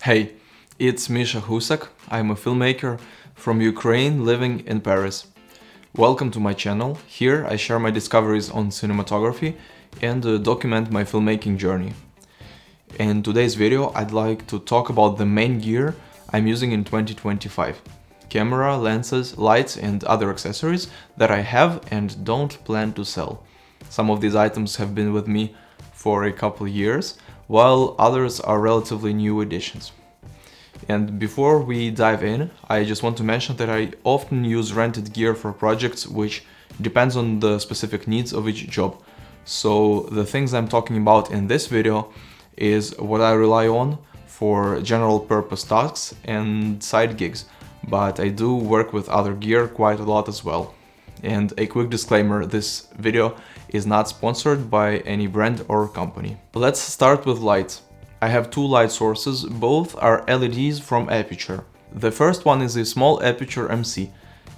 Hey, it's Misha Husak. I'm a filmmaker from Ukraine living in Paris. Welcome to my channel. Here I share my discoveries on cinematography and document my filmmaking journey. In today's video, I'd like to talk about the main gear I'm using in 2025. Camera, lenses, lights and other accessories that I have and don't plan to sell. Some of these items have been with me for a couple years, while others are relatively new additions. And before we dive in, I just want to mention that I often use rented gear for projects, which depends on the specific needs of each job. So the things I'm talking about in this video is what I rely on for general purpose tasks and side gigs, but I do work with other gear quite a lot as well. And a quick disclaimer, this video is not sponsored by any brand or company. Let's start with lights. I have two light sources, both are LEDs from Aputure. The first one is a small Aputure MC.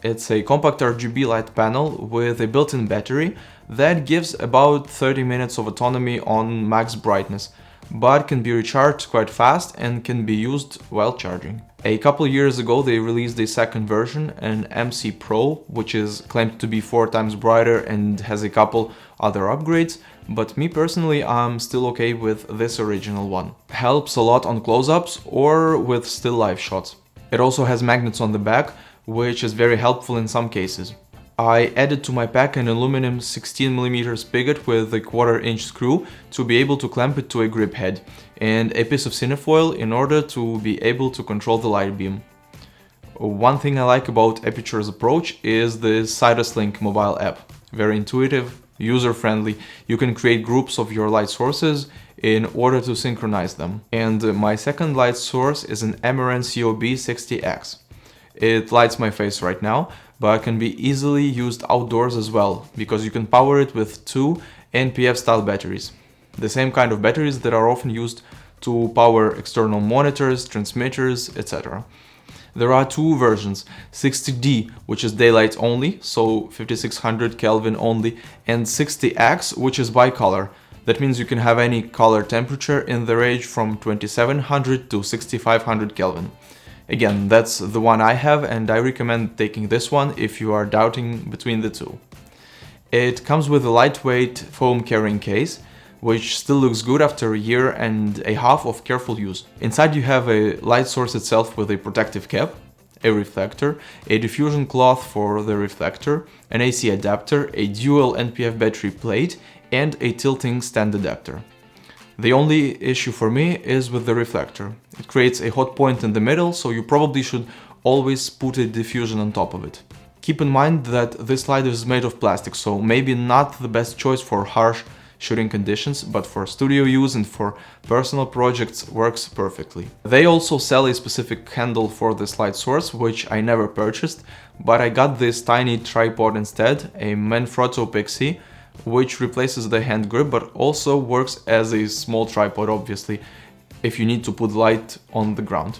It's a compact RGB light panel with a built-in battery that gives about 30 minutes of autonomy on max brightness, but can be recharged quite fast and can be used while charging. A couple years ago they released a second version, an MC Pro, which is claimed to be 4 times brighter and has a couple other upgrades, but me personally I'm still okay with this original one. Helps a lot on close-ups or with still life shots. It also has magnets on the back, which is very helpful in some cases. I added to my pack an aluminum 16mm spigot with a 1/4 inch screw to be able to clamp it to a grip head, and a piece of cinefoil in order to be able to control the light beam. One thing I like about Aputure's approach is the Cirrus Link mobile app. Very intuitive, user-friendly. You can create groups of your light sources in order to synchronize them. And my second light source is an Amaran COB60X. It lights my face right now, but can be easily used outdoors as well, because you can power it with 2 NPF style batteries. The same kind of batteries that are often used to power external monitors, transmitters, etc. There are two versions, 60D, which is daylight only, so 5600 Kelvin only, and 60X, which is bicolor. That means you can have any color temperature in the range from 2700 to 6500 Kelvin. Again, that's the one I have, and I recommend taking this one if you are doubting between the two. It comes with a lightweight foam carrying case, which still looks good after a year and a half of careful use. Inside you have a light source itself with a protective cap, a reflector, a diffusion cloth for the reflector, an AC adapter, a dual NPF battery plate, and a tilting stand adapter. The only issue for me is with the reflector. It creates a hot point in the middle, so you probably should always put a diffusion on top of it. Keep in mind that this light is made of plastic, so maybe not the best choice for harsh shooting conditions, but for studio use and for personal projects works perfectly. They also sell a specific handle for this light source, which I never purchased, but I got this tiny tripod instead, a Manfrotto Pixie, which replaces the hand grip but also works as a small tripod, obviously, if you need to put light on the ground.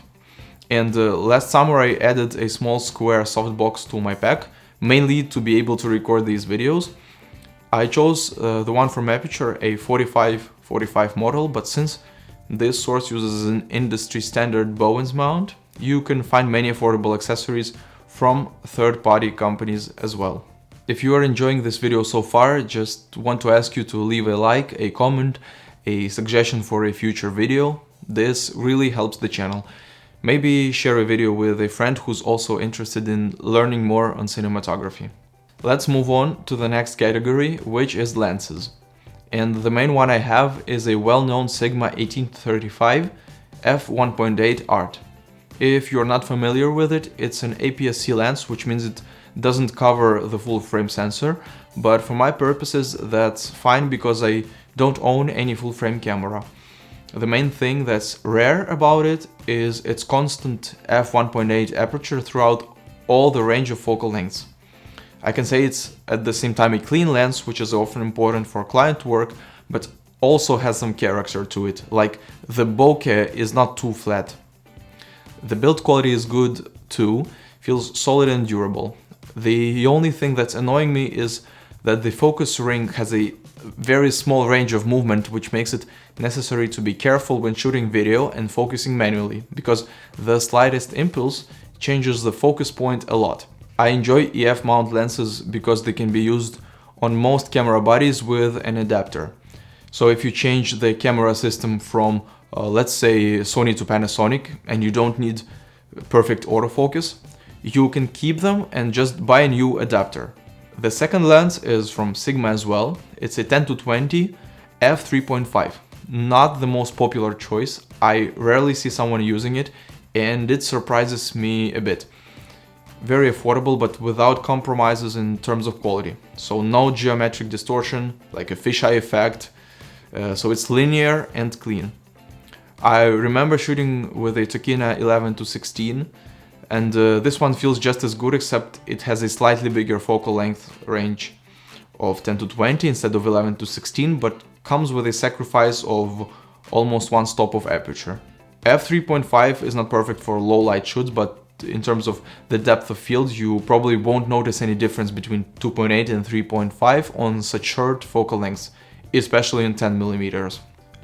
And last summer I added a small square softbox to my pack, mainly to be able to record these videos. I chose the one from Aputure, a 45 model, but since this source uses an industry standard Bowens mount, you can find many affordable accessories from third-party companies as well. If you are enjoying this video so far, just want to ask you to leave a like, a comment, a suggestion for a future video. This really helps the channel. Maybe share a video with a friend who's also interested in learning more on cinematography. Let's move on to the next category, which is lenses. And the main one I have is a well-known Sigma 1835 f1.8 art. If you're not familiar with it, it's an APS-C lens, which means it doesn't cover the full frame sensor, but for my purposes that's fine because I don't own any full frame camera. The main thing that's rare about it is its constant f1.8 aperture throughout all the range of focal lengths. I can say it's at the same time a clean lens, which is often important for client work, but also has some character to it, like the bokeh is not too flat. The build quality is good too, feels solid and durable. The only thing that's annoying me is that the focus ring has a very small range of movement, which makes it necessary to be careful when shooting video and focusing manually, because the slightest impulse changes the focus point a lot. I enjoy EF mount lenses because they can be used on most camera bodies with an adapter. So if you change the camera system from let's say Sony to Panasonic and you don't need perfect autofocus, you can keep them and just buy a new adapter. The second lens is from Sigma as well. It's a 10-20 f3.5. Not the most popular choice. I rarely see someone using it and it surprises me a bit. Very affordable but without compromises in terms of quality. So no geometric distortion like a fisheye effect. So it's linear and clean. I remember shooting with a Tokina 11-16 and this one feels just as good, except it has a slightly bigger focal length range of 10-20 instead of 11-16, but comes with a sacrifice of almost one stop of aperture. f3.5 is not perfect for low light shoots, but in terms of the depth of field, you probably won't notice any difference between 2.8 and 3.5 on such short focal lengths, especially in 10mm.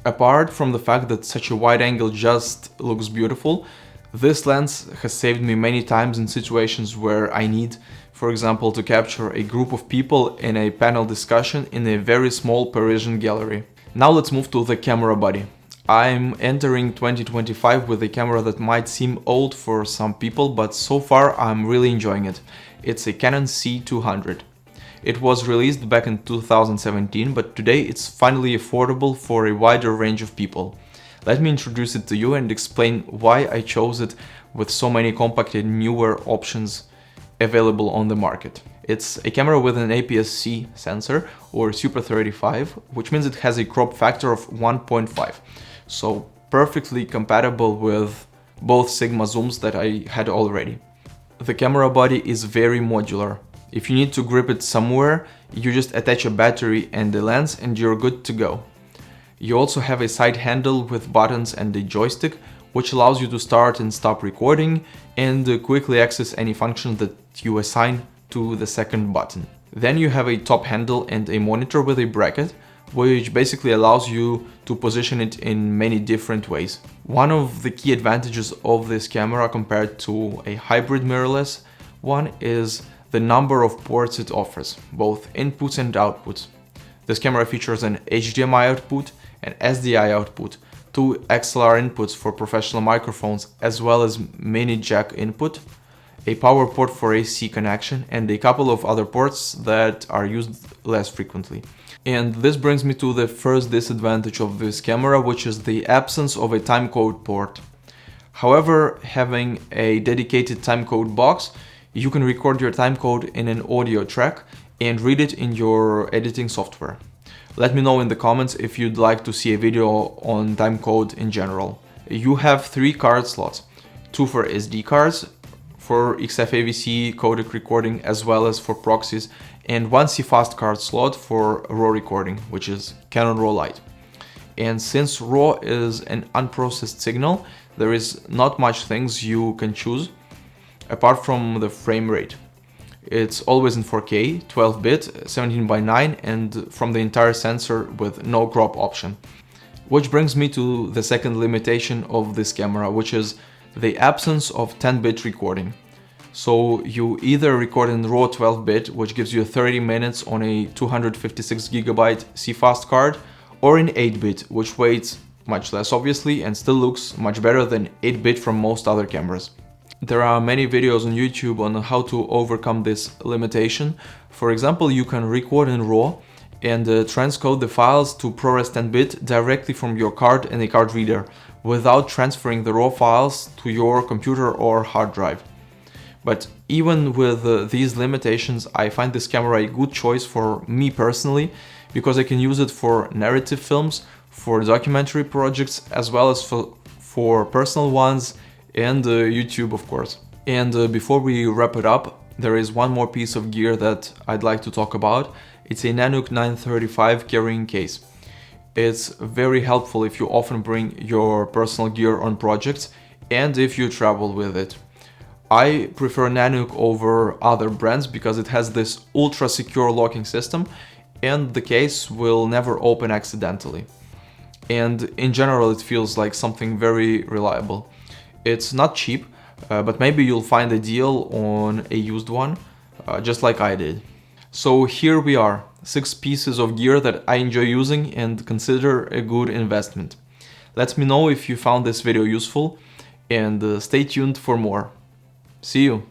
Apart from the fact that such a wide angle just looks beautiful, this lens has saved me many times in situations where I need, for example, to capture a group of people in a panel discussion in a very small Parisian gallery. Now let's move to the camera body. I'm entering 2025 with a camera that might seem old for some people, but so far I'm really enjoying it. It's a Canon C200. It was released back in 2017, but today it's finally affordable for a wider range of people. Let me introduce it to you and explain why I chose it with so many compact and newer options available on the market. It's a camera with an APS-C sensor or Super 35, which means it has a crop factor of 1.5. So perfectly compatible with both Sigma zooms that I had already. The camera body is very modular. If you need to grip it somewhere, you just attach a battery and the lens and you're good to go. You also have a side handle with buttons and a joystick, which allows you to start and stop recording and quickly access any function that you assign to the second button. Then you have a top handle and a monitor with a bracket, which basically allows you to position it in many different ways. One of the key advantages of this camera compared to a hybrid mirrorless one is the number of ports it offers, both inputs and outputs. This camera features an HDMI output, an SDI output, two XLR inputs for professional microphones, as well as mini jack input, a power port for AC connection, and a couple of other ports that are used less frequently. And this brings me to the first disadvantage of this camera, which is the absence of a timecode port. However, having a dedicated timecode box, you can record your timecode in an audio track and read it in your editing software. Let me know in the comments if you'd like to see a video on timecode in general. You have 3 card slots, 2 for SD cards, for XFAVC codec recording as well as for proxies, and 1 CFast card slot for RAW recording, which is Canon RAW Lite. And since RAW is an unprocessed signal, there is not much things you can choose apart from the frame rate. It's always in 4K, 12-bit, 17:9, and from the entire sensor with no crop option. Which brings me to the second limitation of this camera, which is the absence of 10-bit recording. So you either record in RAW 12-bit, which gives you 30 minutes on a 256GB CFast card, or in 8-bit, which weighs much less obviously and still looks much better than 8-bit from most other cameras. There are many videos on YouTube on how to overcome this limitation. For example, you can record in RAW and transcode the files to ProRes 10-bit directly from your card and a card reader without transferring the RAW files to your computer or hard drive. But even with these limitations, I find this camera a good choice for me personally, because I can use it for narrative films, for documentary projects, as well as for personal ones, and YouTube, of course. And before we wrap it up, there is one more piece of gear that I'd like to talk about. It's a Nanook 935 carrying case. It's very helpful if you often bring your personal gear on projects and if you travel with it. I prefer Nanook over other brands because it has this ultra secure locking system and the case will never open accidentally. And in general it feels like something very reliable. It's not cheap, but maybe you'll find a deal on a used one, just like I did. So here we are, 6 pieces of gear that I enjoy using and consider a good investment. Let me know if you found this video useful and stay tuned for more. See you!